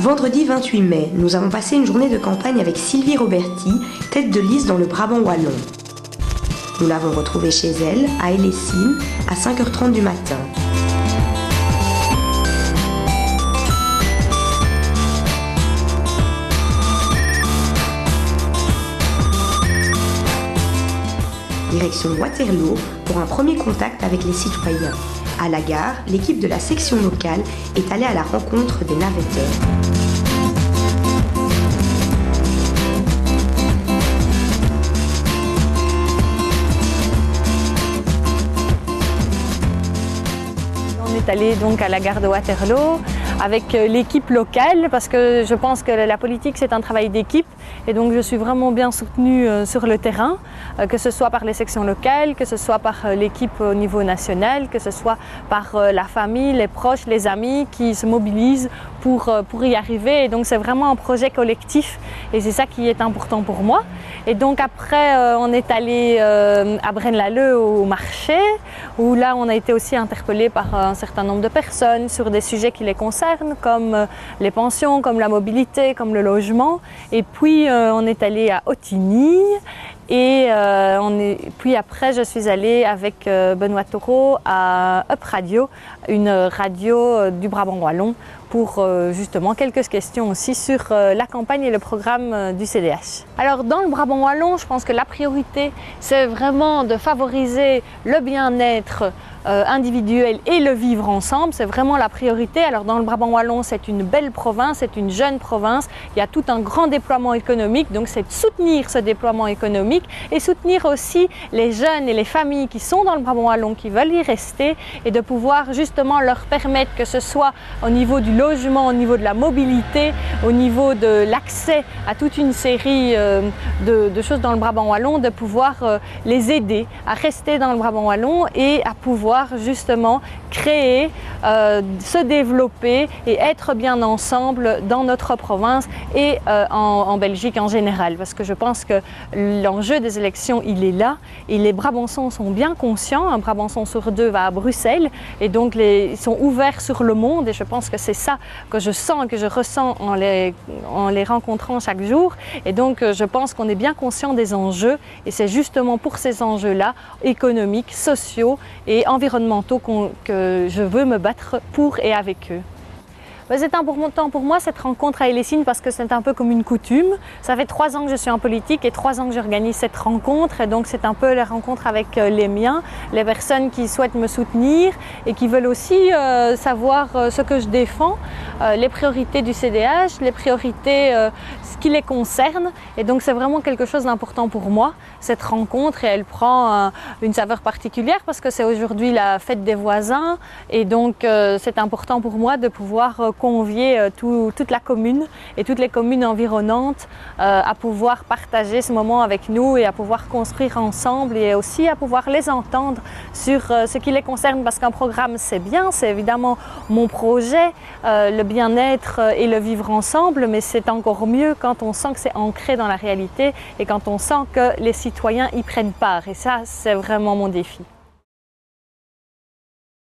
Vendredi 28 mai, nous avons passé une journée de campagne avec Sylvie Roberti, tête de liste dans le Brabant wallon. Nous l'avons retrouvée chez elle, à Hellessine, à 5h30 du matin. Direction Waterloo pour un premier contact avec les citoyens. À la gare, l'équipe de la section locale est allée à la rencontre des navetteurs. On est allé donc à la gare de Waterloo avec l'équipe locale parce que je pense que la politique c'est un travail d'équipe et donc je suis vraiment bien soutenue sur le terrain, que ce soit par les sections locales, que ce soit par l'équipe au niveau national, que ce soit par la famille, les proches, les amis qui se mobilisent pour y arriver et donc c'est vraiment un projet collectif et c'est ça qui est important pour moi. Et donc après on est allé à Braine-l'Alleud au marché où là on a été aussi interpellé par un certain nombre de personnes sur des sujets qui les concernent comme les pensions, comme la mobilité, comme le logement. Et puis on est allé à Ottignies et puis après je suis allée avec Benoît Taureau à Up Radio, une radio du Brabant wallon pour justement quelques questions aussi sur la campagne et le programme du CDH. Alors dans le Brabant wallon, je pense que la priorité c'est vraiment de favoriser le bien-être individuel et le vivre ensemble, c'est vraiment la priorité. Alors dans le Brabant wallon, c'est une belle province, c'est une jeune province, il y a tout un grand déploiement économique, donc c'est de soutenir ce déploiement économique et soutenir aussi les jeunes et les familles qui sont dans le Brabant wallon, qui veulent y rester et de pouvoir justement leur permettre que ce soit au niveau du logement, au niveau de la mobilité, au niveau de l'accès à toute une série de choses dans le Brabant wallon, de pouvoir les aider à rester dans le Brabant wallon et à pouvoir justement créer, se développer et être bien ensemble dans notre province et en Belgique en général. Parce que je pense que l'enjeu des élections, il est là et les Brabançons sont bien conscients. Un Brabançon sur deux va à Bruxelles et donc ils sont ouverts sur le monde et je pense que c'est ça que je sens, que je ressens en les rencontrant chaque jour. Et donc je pense qu'on est bien conscient des enjeux et c'est justement pour ces enjeux-là, économiques, sociaux et environnementaux que je veux me battre pour et avec eux. C'est important pour moi cette rencontre à Hellessine parce que c'est un peu comme une coutume. Ça fait 3 ans que je suis en politique et 3 ans que j'organise cette rencontre et donc c'est un peu la rencontre avec les miens, les personnes qui souhaitent me soutenir et qui veulent aussi savoir ce que je défends, les priorités du CDH, les priorités ce qui les concerne et donc c'est vraiment quelque chose d'important pour moi cette rencontre et elle prend une saveur particulière parce que c'est aujourd'hui la fête des voisins et donc c'est important pour moi de pouvoir convier toute la commune et toutes les communes environnantes à pouvoir partager ce moment avec nous et à pouvoir construire ensemble et aussi à pouvoir les entendre sur ce qui les concerne parce qu'un programme c'est bien, c'est évidemment mon projet, le bien-être et le vivre ensemble, mais c'est encore mieux quand on sent que c'est ancré dans la réalité et quand on sent que les citoyens y prennent part et ça c'est vraiment mon défi.